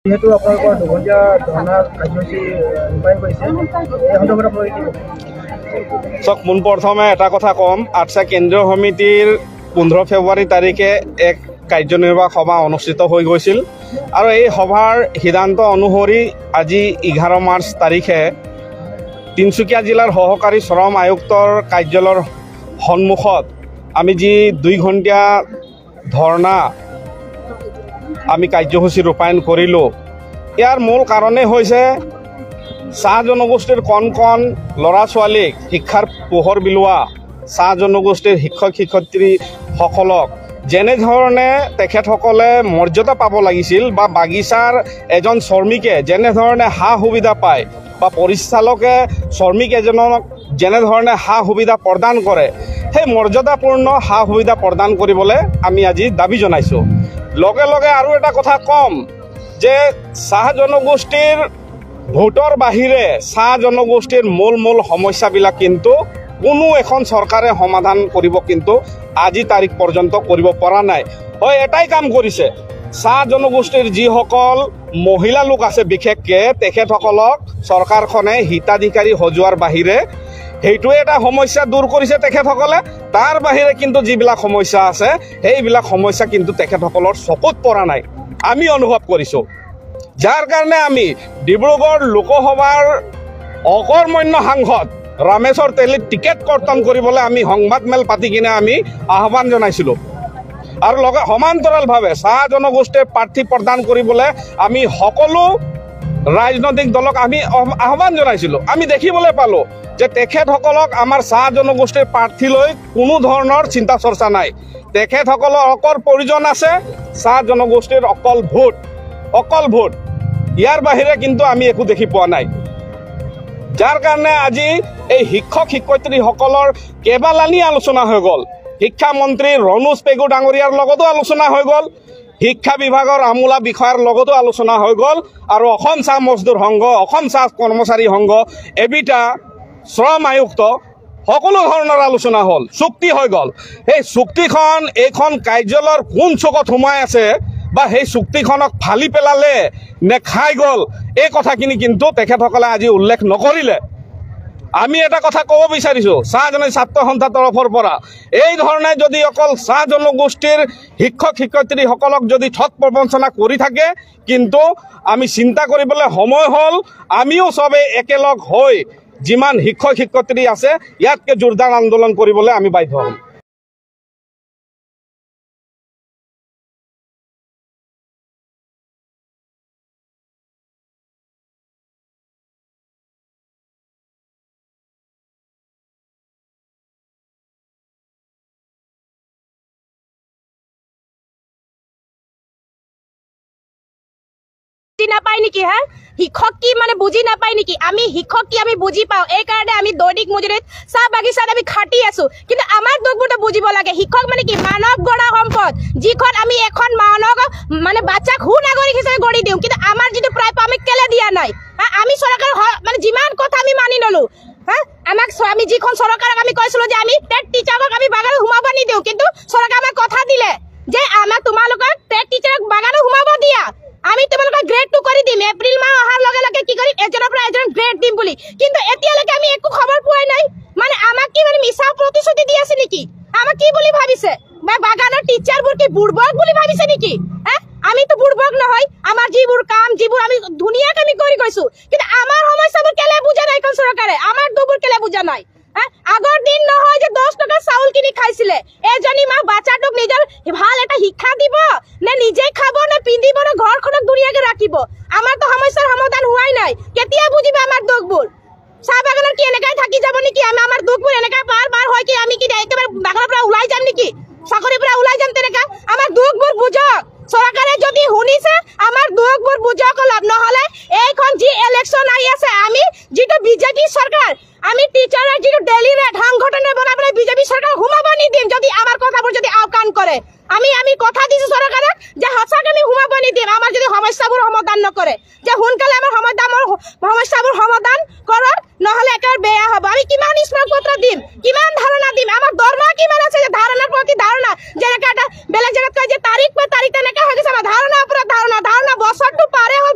যেহেতু আপোনালোকৰ দুঘণ্টীয়া ধৰ্ণা কাৰ্যসূচী ৰূপায়ণ কৰিছে এই সন্দৰ্ভত আপোনালোকে কি ক'ব? চাওক, পোন প্ৰথমে এটা কথা ক'ম, আটছা কেন্দ্ৰীয় সমিতিৰ 15 ফেব্ৰুৱাৰী তাৰিখে এক কাৰ্যনিৰ্বাহক সভা অনুষ্ঠিত হৈ গৈছিল আৰু এই সভাৰ সিদ্ধান্ত অনুসৰি আজি 11 মাৰ্চ তাৰিখে তিনিচুকীয়া জিলাৰ সহকাৰী শ্ৰম আয়ুক্তৰ কাৰ্যালয়ৰ সন্মুখত আমি যি 2 ঘণ্টীয়া ধৰ্ণা আমি কাৰ্যসূচী ৰূপায়ণ কৰিলোঁ। ইয়াৰ মূল কাৰণেই হৈছে চাহ জনগোষ্ঠীৰ কণ কণ ল'ৰা ছোৱালীক শিক্ষাৰ পোহৰ বিলোৱা চাহ জনগোষ্ঠীৰ শিক্ষক শিক্ষয়িত্ৰীসকলক যেনেধৰণে তেখেতসকলে মৰ্যাদা পাব লাগিছিল বা বাগিচাৰ এজন শ্ৰমিকে যেনেধৰণে সা সুবিধা পায় বা পৰিচালকে শ্ৰমিক এজনক যেনেধৰণে সা সুবিধা প্ৰদান কৰে, সেই মৰ্যাদাপূৰ্ণ সা সুবিধা প্ৰদান কৰিবলৈ আমি আজি দাবী জনাইছোঁ। লগে লগে আৰু এটা কথা ক'ম যে চাহ জনগোষ্ঠীৰ ভোটৰ বাহিৰে চাহ জনগোষ্ঠীৰ মূল সমস্যাবিলাক কিন্তু কোনো এখন চৰকাৰে সমাধান কৰিব কিন্তু আজি তাৰিখ পৰ্যন্ত কৰিব পৰা নাই। হয়, এটাই কাম কৰিছে, চাহ জনগোষ্ঠীৰ যিসকল মহিলা লোক আছে বিশেষকৈ তেখেতসকলক চৰকাৰখনে হিতাধিকাৰী সজোৱাৰ বাহিৰে সেইটোৱে এটা সমস্যা দূৰ কৰিছে তেখেতসকলে। তাৰ বাহিৰে কিন্তু যিবিলাক সমস্যা আছে সেইবিলাক সমস্যা কিন্তু তেখেতসকলৰ চকুত পৰা নাই, আমি অনুভৱ কৰিছোঁ। যাৰ কাৰণে আমি ডিব্ৰুগড় লোকসভাৰ অকৰ্মণ্য সাংসদ ৰামেশ্বৰ তেলীক টিকেট কৰ্তন কৰিবলৈ আমি সংবাদমেল পাতি কিনে আমি আহ্বান জনাইছিলোঁ আৰু লগে সমান্তৰালভাৱে চাহ জনগোষ্ঠীৰ প্ৰাৰ্থী প্ৰদান কৰিবলৈ আমি সকলো ৰাজনৈতিক দলক আমি আহ্বান জনাইছিলোঁ। আমি দেখিবলৈ পালোঁ যে তেখেতসকলক আমাৰ চাহ জনগোষ্ঠীৰ প্ৰাৰ্থীলৈ কোনো ধৰণৰ চিন্তা চৰ্চা নাই। তেখেতসকলৰ অকল প্ৰয়োজন আছে চাহ জনগোষ্ঠীৰ অকল ভোট। ইয়াৰ বাহিৰে কিন্তু আমি একো দেখি পোৱা নাই। যাৰ কাৰণে আজি এই শিক্ষক শিক্ষয়িত্ৰীসকলৰ কেইবালানি আলোচনা হৈ গ'ল। শিক্ষামন্ত্ৰী ৰণোজ পেগু ডাঙৰীয়াৰ লগতো আলোচনা হৈ গ'ল, শিক্ষা বিভাগৰ আমোলা বিষয়াৰ লগতো আলোচনা হৈ গ'ল আৰু অসম চাহ মজদুৰ সংঘ, অসম চাহ কৰ্মচাৰী সংঘ, এবিটা, শ্ৰম আয়ুক্ত সকলো ধৰণৰ আলোচনা হ'ল, চুক্তি হৈ গ'ল। সেই চুক্তিখন এইখন কাৰ্যালয়ৰ কোন চুকত সোমাই আছে বা সেই চুক্তিখনক ফালি পেলালে নে খাই গ'ল, এই কথাখিনি কিন্তু তেখেতসকলে আজি উল্লেখ নকৰিলে। আমি এটা কথা ক'ব বিচাৰিছোঁ চাহ ছাত্ৰ সন্থাৰ তৰফৰ পৰা, এই ধৰণে যদি অকল চাহ জনগোষ্ঠীৰ শিক্ষক শিক্ষয়িত্ৰীসকলক যদি ঠগ প্ৰবঞ্চনা কৰি থাকে কিন্তু আমি চিন্তা কৰিবলৈ সময় হ'ল আমিও চবেই একেলগ হৈ যিমান শিক্ষক শিক্ষয়িত্ৰী আছে ইয়াতকৈ জোৰদাৰ আন্দোলন কৰিবলৈ আমি বাধ্য হ'ম। নাপায় নেকি? হ্যাঁ, শিক্ষক কি মানে বুজি নাপায় নেকি? আমি শিক্ষক কি আমি বুজি পাওঁ, এই কাৰণে আমি দৈনিক মজুৰিত চাহ বাগিচাত আমি খাটি আছো। কিন্তু আমাৰ দুখবোৰটো বুজিব লাগে, শিক্ষক মানে কি মানৱ গঢ়া সম্পদ, যিখন আমি এখন মানৱ মানে বাচ্চাক সু নাগৰিক হিচাপে গঢ়ি দিওঁ, কিন্তু আমাৰ যিটো প্ৰাপ্য আমি কেলে দিয়া নাই। আমি চৰকাৰ মানে যিমান কথা আমি মানি ললো, আমাক আমি যিখন চৰকাৰক আমি কৈছিলো যে আমি টেট টিচাৰক আমি বাগানত সোমাব নিদিওঁ, কিন্তু চৰকাৰে আমাক কথা দিলে যে আমাক তোমালোকক টেট টিচাৰক বাগানত সোমাব দিয়া, আমি তোমালোকক গ্ৰেড 2 কৰি দিম, এপ্ৰিল মাহ অহাৰ লগে লগে কি কৰিম এজনৰ পৰা এজন গ্ৰেড দিম বুলি। কিন্তু এতিয়ালৈকে আমি একো খবৰ পোৱা নাই। মানে আমাক কি মানে মিছা প্ৰতিশ্ৰুতি দি আছে নেকি? আমাক কি বুলি ভাবিছে? বাগানৰ টিচাৰবোৰ কি বুৰ্বক বুলি ভাবিছে নেকি? আমিতো বুৰ্বক নহয়, আমাৰ যিবোৰ কাম যিবোৰ আমি ধুনীয়াকৈ আমি কৰি গৈছো, কিন্তু আমাৰ সমস্যাবোৰ কেলে বুজা নাই এখন চৰকাৰে, আমাৰ দুখবোৰ কেলে বুজা নাই। আগৰ দিন নহয় যে 10 টকা চাউল কিনি খাইছিলে, এজনী মা বাচ্চাটোক নিজৰ ভাল এটা শিক্ষা দিব নে নিজে খাব নে পিন্ধিব নে ঘৰখনক ধুনীয়াকৈ ৰাখিব। আমাৰতো সমস্যাৰ সমাধান হোৱাই নাই, কেতিয়া বুজিব আমাৰ দুখবোৰ? চাহ বাগানত কি এনেকৈ থাকি যাব নেকি? আমাৰ দুখবোৰ এনেকৈ বাৰ হয় কি আমি কি একেবাৰে বাগানৰ পৰা ওলাই যাম নেকি, চাকৰিৰ পৰা ওলাই যাম তেনেকা? আমাৰ দুখবোৰ বুজক, চৰকাৰে যদি শুনিছে আমাৰ দুখবোৰ বুজক অলপ, নহলে এইখন যি ইলেকশ্যন আহি আছে আমি যিটো বিজেপি চৰকাৰ আমি টিচাৰৰ যিটো ডেইলি ৰেট সংগঠনে বনাবলৈ বিজেপি চৰকাৰ সোমাব নিদিম যদি আমাৰ কথাবোৰ যদি আওকাণ কৰে। আমি কথা দিছো চৰকাৰক যে সঁচাকৈ আমি সোমাব নিদিম আমাৰ যদি সমস্যাবোৰ সমাধান নকৰে, যে সোনকালে আমাৰ সমস্যাবোৰ সমাধান কৰক, নহলে একেবাৰে বেয়া হ'ব। আমি কিমান স্মাৰক পত্ৰ দিম, কিমান ধাৰণা দিম, আমাৰ দৰমহা কিমান আছে যে ধাৰণাৰ প্ৰতি ধাৰণা, যেনেকৈ এটা বেলেগ জেগাত কয় যে তাৰিখ পে তাৰিখ তেনেকৈ হৈ গৈছে। আমাৰ ধাৰণাৰ ওপৰত ধাৰণা বছৰটো পাৰে হ'ল